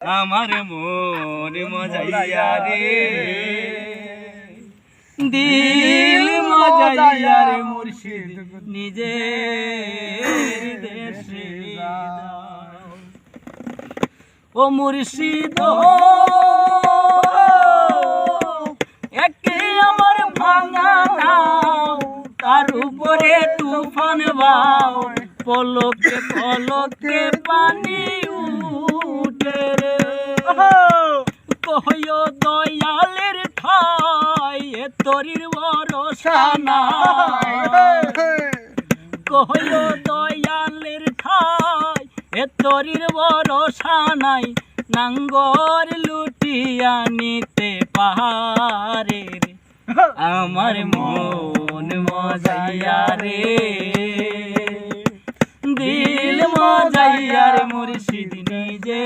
আমার মন মজাইয়া রে দিল মজাইয়া রে মুর্শিদ নিজে দেশে যাও ও মুর্শিদ একে আমার ভাঙা নাও তার উপরে তুফান বাও পলকে পলকে পানি উঠে রে কহয় দয়ালের ঠাই এ তরির ভরসা নাই কহয় দয়ালের ঠাই এ তরির ভরসা নাই নাঙ্গর লুটিয়া নিতে পারে রে আমার মন মজাইয়া রে দিল মজাইয়া রে মুর্শিদ নিজে